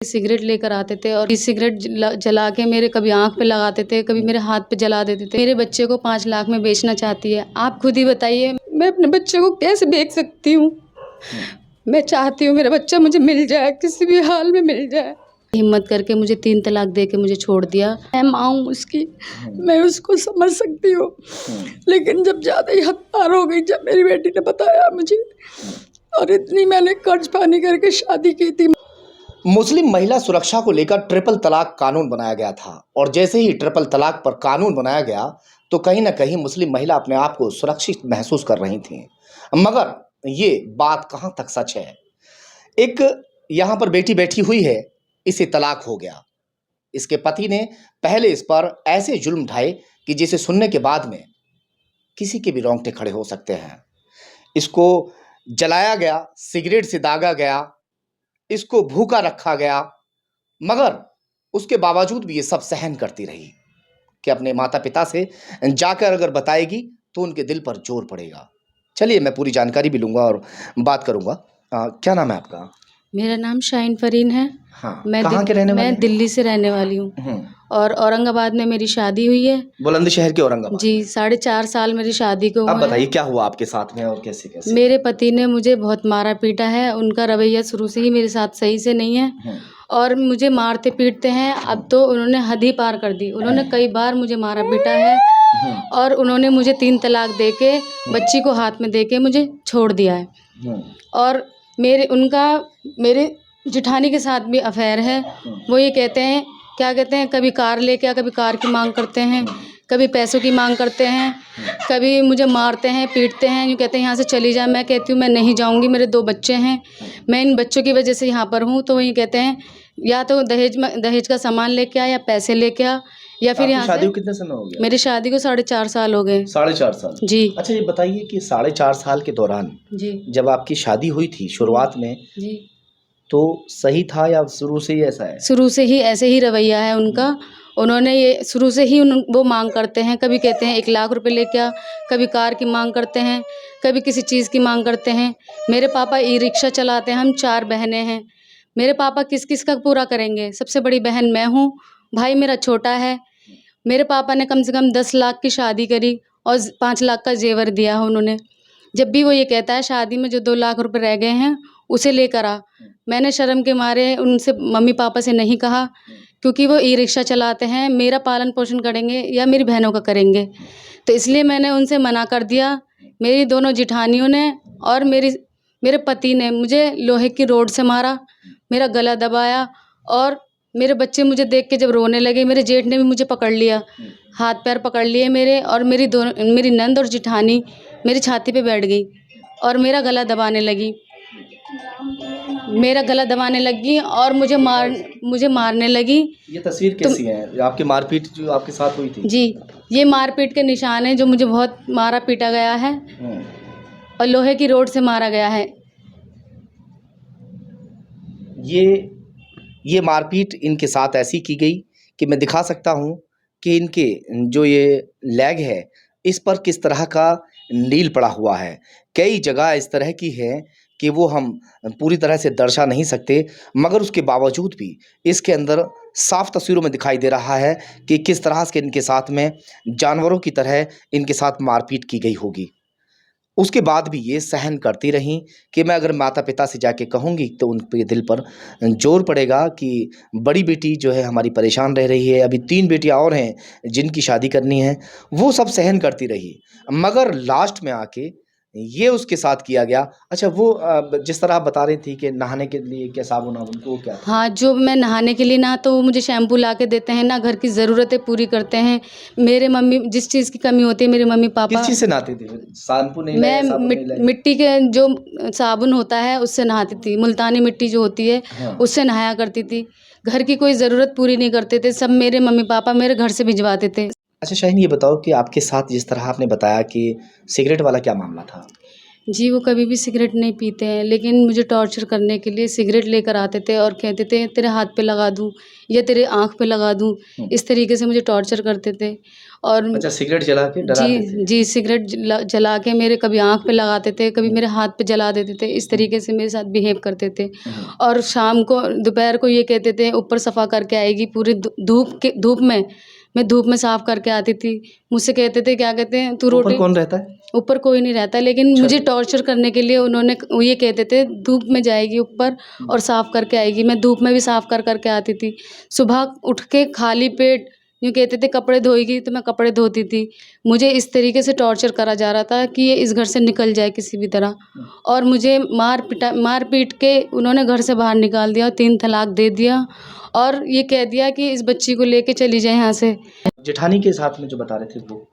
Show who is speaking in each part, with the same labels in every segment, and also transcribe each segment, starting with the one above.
Speaker 1: Cigarette लेकर आते थे और सिगरेट जला के मेरे कभी आँख पे लगाते थे, कभी मेरे हाथ पे जला देते थे। मेरे बच्चे को 5 लाख में बेचना चाहती है। आप खुद ही बताइए, मैं अपने बच्चे को कैसे बेच सकती हूँ? मैं चाहती हूँ मेरा बच्चा मुझे मिल जाए, किसी भी हाल में मिल जाए। हिम्मत करके मुझे 3 तलाक दे के मुझे छोड़ दिया। मैं माँ हूँ उसकी, मैं उसको समझ सकती हूँ, लेकिन जब ज़्यादा ही हद पार हो गई, जब मेरी बेटी ने बताया मुझे, और इतनी मैंने कर्ज पानी करके शादी की थी।
Speaker 2: मुस्लिम महिला सुरक्षा को लेकर ट्रिपल तलाक कानून बनाया गया था और जैसे ही ट्रिपल तलाक पर कानून बनाया गया तो कहीं ना कहीं मुस्लिम महिला अपने आप को सुरक्षित महसूस कर रही थी। मगर ये बात कहाँ तक सच है? एक यहाँ पर बेटी बैठी हुई है, इसे तलाक हो गया। इसके पति ने पहले इस पर ऐसे जुल्म ढाए कि जिसे सुनने के बाद में किसी के भी रोंगटे खड़े हो सकते हैं। इसको जलाया गया, सिगरेट से दागा गया, इसको भूखा रखा गया, मगर उसके बावजूद भी ये सब सहन करती रही कि अपने माता पिता से जाकर अगर बताएगी तो उनके दिल पर जोर पड़ेगा। चलिए मैं पूरी जानकारी भी लूँगा और बात करूँगा। क्या नाम है आपका?
Speaker 1: मेरा नाम शाहीन फरीन है।
Speaker 2: हाँ,
Speaker 1: मैं
Speaker 2: कहाँ के रहने वाले
Speaker 1: मैं
Speaker 2: हैं?
Speaker 1: दिल्ली से रहने वाली हूँ और औरंगाबाद में मेरी शादी हुई है।
Speaker 2: बुलंदशहर के औरंगाबाद।
Speaker 1: जी, 4.5 साल मेरी शादी को
Speaker 2: अब
Speaker 1: हुए
Speaker 2: बताइए
Speaker 1: हैं।
Speaker 2: क्या हुआ आपके साथ में और कैसे कैसे?
Speaker 1: मेरे पति ने मुझे बहुत मारा पीटा है। उनका रवैया शुरू से ही मेरे साथ सही से नहीं है और मुझे मारते पीटते हैं। अब तो उन्होंने हद ही पार कर दी। उन्होंने कई बार मुझे मारा पीटा है और उन्होंने मुझे 3 तलाक दे के बच्ची को हाथ में दे के मुझे छोड़ दिया है। और मेरे जेठानी के साथ भी अफेयर है। वो ये कहते हैं, क्या कहते हैं, कभी कार लेके आ, कभी कार की मांग करते हैं, कभी पैसों की मांग करते हैं, कभी मुझे मारते हैं पीटते हैं। यूँ कहते हैं यहाँ से चली जा। मैं कहती हूँ मैं नहीं जाऊँगी, मेरे 2 बच्चे हैं, मैं इन बच्चों की वजह से यहाँ पर हूँ। तो वो ये कहते हैं या तो दहेज का सामान लेके आ या पैसे लेके आ या फिर यहाँ से।
Speaker 2: शादी को कितने समय हो गया?
Speaker 1: मेरी शादी को 4.5 साल हो गए।
Speaker 2: 4.5 साल?
Speaker 1: जी।
Speaker 2: अच्छा ये बताइए कि 4.5 साल के दौरान
Speaker 1: जी
Speaker 2: जब आपकी शादी हुई थी शुरुआत में,
Speaker 1: जी
Speaker 2: तो सही था या शुरू से ही ऐसा है?
Speaker 1: शुरू से ही ऐसे ही रवैया है उनका। उन्होंने ये शुरू से ही वो मांग करते हैं, कभी कहते हैं 1 लाख रुपए लेके आ, कभी कार की मांग करते हैं, कभी किसी चीज़ की मांग करते हैं। मेरे पापा ई रिक्शा चलाते हैं। हम 4 बहनें हैं। मेरे पापा किस किस का पूरा करेंगे? सबसे बड़ी बहन मैं हूँ, भाई मेरा छोटा है। मेरे पापा ने कम से कम 10 लाख की शादी करी और 5 लाख का जेवर दिया है उन्होंने। जब भी वो ये कहता है शादी में जो 2 लाख रुपए रह गए हैं उसे लेकर आ, मैंने शर्म के मारे उनसे, मम्मी पापा से नहीं कहा, क्योंकि वो ई रिक्शा चलाते हैं। मेरा पालन पोषण करेंगे या मेरी बहनों का करेंगे, तो इसलिए मैंने उनसे मना कर दिया। मेरी दोनों जिठानियों ने और मेरे पति ने मुझे लोहे की रोड से मारा, मेरा गला दबाया और मेरे बच्चे मुझे देख के जब रोने लगे, मेरे जेठ ने भी मुझे पकड़ लिया, हाथ पैर पकड़ लिए मेरे, और मेरी नंद और जिठानी मेरी छाती पे बैठ गई और मेरा गला दबाने लगी और मुझे मारने लगी।
Speaker 2: ये तस्वीर कैसी है? आपकी मारपीट जो आपके साथ हुई थी?
Speaker 1: जी, ये मारपीट के निशान हैं, जो मुझे बहुत मारा पीटा गया है और लोहे की रोड से मारा गया है।
Speaker 2: ये मारपीट इनके साथ ऐसी की गई कि मैं दिखा सकता हूँ कि इनके जो ये लेग है इस पर किस तरह का नील पड़ा हुआ है। कई जगह इस तरह की है कि वो हम पूरी तरह से दर्शा नहीं सकते, मगर उसके बावजूद भी इसके अंदर साफ तस्वीरों में दिखाई दे रहा है कि किस तरह से इनके साथ में जानवरों की तरह इनके साथ मारपीट की गई होगी। उसके बाद भी ये सहन करती रहीं कि मैं अगर माता पिता से जाके कहूँगी तो उनके दिल पर जोर पड़ेगा कि बड़ी बेटी जो है हमारी परेशान रह रही है, अभी 3 बेटियां और हैं जिनकी शादी करनी है। वो सब सहन करती रही, मगर लास्ट में आके ये उसके साथ किया गया। अच्छा वो जिस तरह आप बता रही थी कि नहाने के लिए क्या साबुन-वाबुन, तो वो क्या था?
Speaker 1: हाँ, जो मैं नहाने के लिए ना तो वो मुझे शैम्पू ला के देते हैं, ना घर की ज़रूरतें पूरी करते हैं। मेरे मम्मी, जिस चीज़ की कमी होती है मेरे मम्मी पापा।
Speaker 2: किस चीज़ से नहाती थी? शैम्पू नहीं
Speaker 1: मैं
Speaker 2: लाए, साबुन नहीं लाए?
Speaker 1: मिट्टी के जो साबुन होता है उससे नहाती थी। मुल्तानी मिट्टी जो होती है
Speaker 2: हाँ।
Speaker 1: उससे नहाया करती थी। घर की कोई ज़रूरत पूरी नहीं करते थे, सब मेरे मम्मी पापा मेरे घर से भिजवाते थे।
Speaker 2: अच्छा शाहीन, ये बताओ कि आपके साथ जिस तरह आपने बताया कि सिगरेट वाला क्या मामला था?
Speaker 1: जी, वो कभी भी सिगरेट नहीं पीते हैं, लेकिन मुझे टॉर्चर करने के लिए सिगरेट लेकर आते थे और कहते थे तेरे हाथ पे लगा दूँ या तेरे आँख पे लगा दूँ। इस तरीके से मुझे टॉर्चर करते थे और
Speaker 2: अच्छा, सिगरेट जला के डराते थे।
Speaker 1: जी, सिगरेट जला के मेरे कभी आँख पे लगाते थे, कभी मेरे हाथ पे जला देते थे। इस तरीके से मेरे साथ बिहेव करते थे और शाम को दोपहर को ये कहते थे ऊपर सफ़ा करके आएगी पूरी धूप में, मैं धूप में साफ़ करके आती थी। मुझसे कहते थे क्या कहते हैं तू
Speaker 2: ऊपर
Speaker 1: रोटी
Speaker 2: कौन रहता है?
Speaker 1: ऊपर कोई नहीं रहता, लेकिन
Speaker 2: छत
Speaker 1: मुझे
Speaker 2: पे।
Speaker 1: टॉर्चर करने के लिए उन्होंने वो ये कहते थे धूप में जाएगी ऊपर और साफ़ करके आएगी। मैं धूप में भी साफ़ कर के आती थी। सुबह उठ के खाली पेट यूँ कहते थे कपड़े धोएगी, तो मैं कपड़े धोती थी। मुझे इस तरीके से टॉर्चर करा जा रहा था कि ये इस घर से निकल जाए किसी भी तरह और मुझे मार पीट के उन्होंने घर से बाहर निकाल दिया और 3 तलाक दे दिया और ये कह दिया कि इस बच्ची को लेके चली जाए यहाँ से।
Speaker 2: जेठानी के साथ में जो बता रहे थे वो?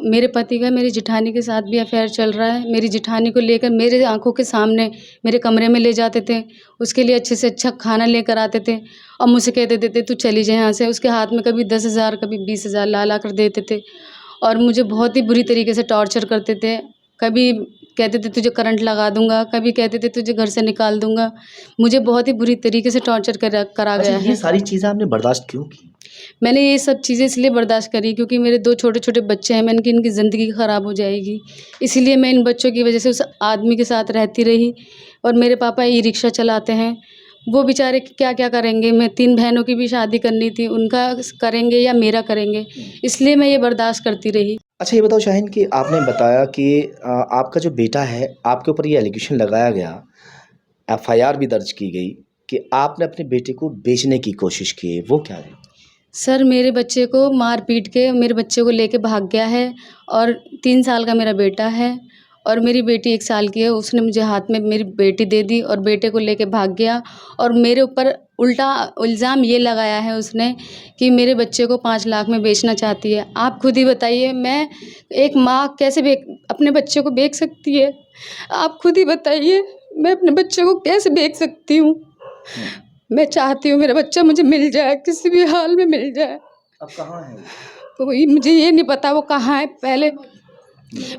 Speaker 1: मेरे पति का मेरी जेठानी के साथ भी अफ़ेयर चल रहा है। मेरी जेठानी को लेकर मेरे आँखों के सामने मेरे कमरे में ले जाते थे। उसके लिए अच्छे से अच्छा खाना लेकर आते थे और मुझसे कहते थे तू चली जा यहाँ से। उसके हाथ में कभी 10,000 कभी 20,000 ला कर देते थे और मुझे बहुत ही बुरी तरीके से टॉर्चर करते थे। कभी कहते थे तुझे करंट लगा दूँगा, कभी कहते थे तुझे घर से निकाल दूँगा। मुझे बहुत ही बुरी तरीके से टॉर्चर करा
Speaker 2: अच्छा,
Speaker 1: गया
Speaker 2: ये
Speaker 1: है।
Speaker 2: सारी चीज़ें आपने बर्दाश्त क्यों की?
Speaker 1: मैंने ये सब चीज़ें इसलिए बर्दाश्त करी क्योंकि मेरे 2 छोटे-छोटे बच्चे हैं, मैंने कि इनकी ज़िंदगी ख़राब हो जाएगी। इसीलिए मैं इन बच्चों की वज़ह से उस आदमी के साथ रहती रही और मेरे पापा ई-रिक्शा चलाते हैं। वो बेचारे क्या-क्या करेंगे? मैं 3 बहनों की भी शादी करनी थी, उनका करेंगे या मेरा करेंगे? इसलिए मैं ये बर्दाश्त करती रही।
Speaker 2: अच्छा, ये बताओ शाहीन कि आपने बताया कि आपका जो बेटा है, आपके ऊपर ये एलिगेशन लगाया गया, एफआईआर भी दर्ज की गई कि आपने अपने बेटे को बेचने की कोशिश की है, वो क्या है?
Speaker 1: सर मेरे बच्चे को मार पीट के मेरे बच्चे को लेके भाग गया है और 3 साल का मेरा बेटा है और मेरी बेटी 1 साल की है। उसने मुझे हाथ में मेरी बेटी दे दी और बेटे को लेके भाग गया और मेरे ऊपर उल्टा इल्ज़ाम ये लगाया है उसने कि मेरे बच्चे को 5 लाख में बेचना चाहती है। आप खुद ही बताइए मैं एक माँ कैसे अपने बच्चे को बेच सकती है? आप खुद ही बताइए मैं अपने बच्चे को कैसे बेच सकती हूँ? मैं चाहती हूँ मेरा बच्चा मुझे मिल जाए, किसी भी हाल में मिल जाए।
Speaker 2: अब कहाँ है वो?
Speaker 1: तो ये मुझे ये नहीं पता वो कहाँ है। पहले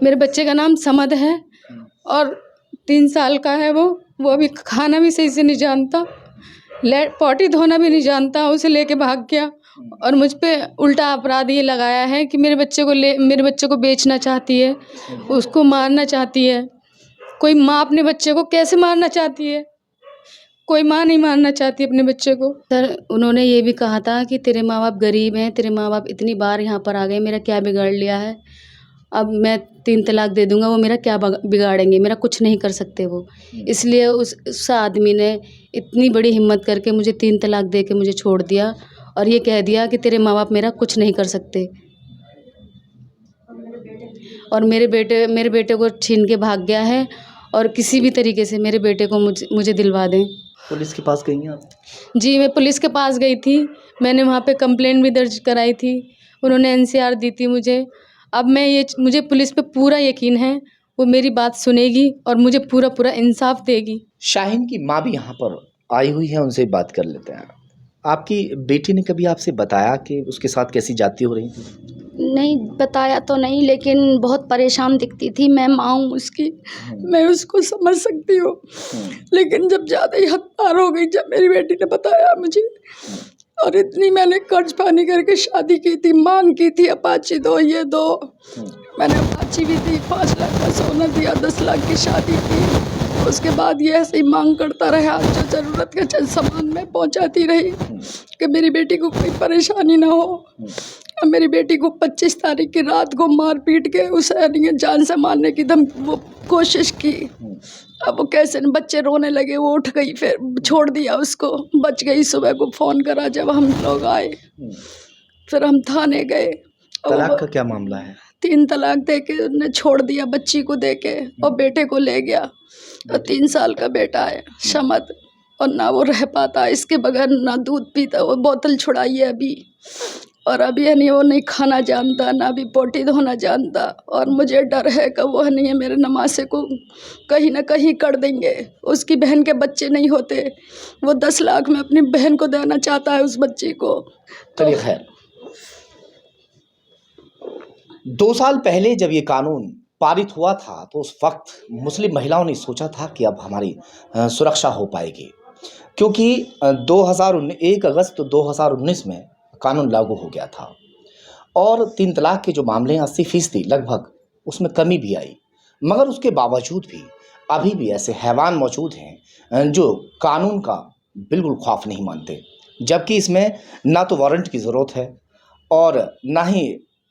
Speaker 1: मेरे बच्चे का नाम समद है और 3 साल का है वो अभी खाना भी सही से नहीं जानता, पॉटी धोना भी नहीं जानता, उसे लेके भाग गया और मुझ पे उल्टा अपराध ये लगाया है कि मेरे बच्चे को बेचना चाहती है, उसको मारना चाहती है। कोई माँ अपने बच्चे को कैसे मारना चाहती है? कोई माँ नहीं मारना चाहती अपने बच्चे को। सर उन्होंने ये भी कहा था कि तेरे माँ बाप गरीब हैं, तेरे माँ बाप इतनी बार यहाँ पर आ गए, मेरा क्या बिगाड़ लिया है? अब मैं 3 तलाक दे दूँगा, वो मेरा क्या बिगाड़ेंगे? मेरा कुछ नहीं कर सकते वो। इसलिए उस आदमी ने इतनी बड़ी हिम्मत करके मुझे 3 तलाक दे के मुझे छोड़ दिया और ये कह दिया कि तेरे माँ बाप मेरा कुछ नहीं कर सकते। और मेरे बेटे को छीन के भाग गया है और किसी भी तरीके से मेरे बेटे को मुझे दिलवा दें।
Speaker 2: पुलिस के पास गई हैं आप?
Speaker 1: जी, मैं पुलिस के पास गई थी। मैंने वहाँ पे कंप्लेंट भी दर्ज कराई थी। उन्होंने एनसीआर दी थी मुझे। अब मुझे पुलिस पे पूरा यकीन है, वो मेरी बात सुनेगी और मुझे पूरा इंसाफ़ देगी।
Speaker 2: शाहीन की माँ भी यहाँ पर आई हुई है, उनसे बात कर लेते हैं। आपकी बेटी ने कभी आपसे बताया कि उसके साथ कैसी जाती हो रही थी?
Speaker 3: नहीं बताया तो नहीं, लेकिन बहुत परेशान दिखती थी। मैं माँ हूँ उसकी, मैं उसको समझ सकती हूँ। लेकिन जब ज़्यादा ही हद पार हो गई, जब मेरी बेटी ने बताया मुझे, और इतनी मैंने कर्ज पानी करके शादी की थी, मांग की थी अपाची दो ये दो, मैंने अपाची भी दी, 5 लाख का सोना दिया, 10 लाख की शादी की। उसके बाद ये ऐसे ही मांग करता रहा, जो ज़रूरत का चीज़ सामान मैं पहुंचाती रही कि मेरी बेटी को कोई परेशानी ना हो। अब मेरी बेटी को 25 तारीख की रात को मार पीट के उसे जान से मारने की वो कोशिश की। अब वो कैसे न बच्चे रोने लगे, वो उठ गई, फिर छोड़ दिया उसको, बच गई। सुबह को फ़ोन करा जब हम लोग आए, फिर हम थाने गए।
Speaker 2: तलाक का क्या मामला है?
Speaker 3: 3 तलाक दे के उन्हें छोड़ दिया, बच्ची को दे के, और बेटे को ले गया। और 3 साल का बेटा है शमद, और ना वो रह पाता इसके बगैर, ना दूध पीता, वो बोतल छुड़ाई है अभी। और अभी है नहीं, वो नहीं खाना जानता, ना भी पोटी धोना जानता। और मुझे डर है कि वो है नहीं है मेरे नमासे को कहीं ना कहीं कर देंगे। उसकी बहन के बच्चे नहीं होते, वो 10 लाख में अपनी बहन को देना चाहता है उस बच्ची को।
Speaker 2: चलिए खैर, 2 साल पहले जब ये कानून पारित हुआ था तो उस वक्त मुस्लिम महिलाओं ने सोचा था कि अब हमारी सुरक्षा हो पाएगी, क्योंकि 1 अगस्त 2019 में कानून लागू हो गया था और 3 तलाक के जो मामले हैं 80% लगभग उसमें कमी भी आई। मगर उसके बावजूद भी अभी भी ऐसे हैवान मौजूद हैं जो कानून का बिल्कुल खौफ नहीं मानते, जबकि इसमें ना तो वारंट की ज़रूरत है और ना ही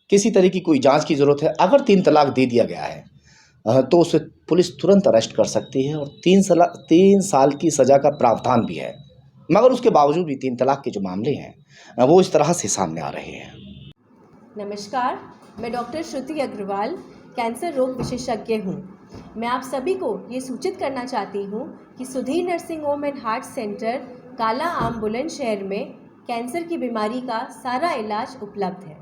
Speaker 2: किसी तरह की कोई जांच की ज़रूरत है। अगर 3 तलाक दे दिया गया है तो उसे पुलिस तुरंत अरेस्ट कर सकती है और 3 साल की सज़ा का प्रावधान भी है। मगर उसके बावजूद भी 3 तलाक के जो मामले हैं वो इस तरह से सामने आ रहे हैं।
Speaker 4: नमस्कार, मैं डॉक्टर श्रुति अग्रवाल, कैंसर रोग विशेषज्ञ हूँ। मैं आप सभी को ये सूचित करना चाहती हूँ कि Sudhir nursing home and heart centre काला आम बुलंदशहर में कैंसर की बीमारी का सारा इलाज उपलब्ध है।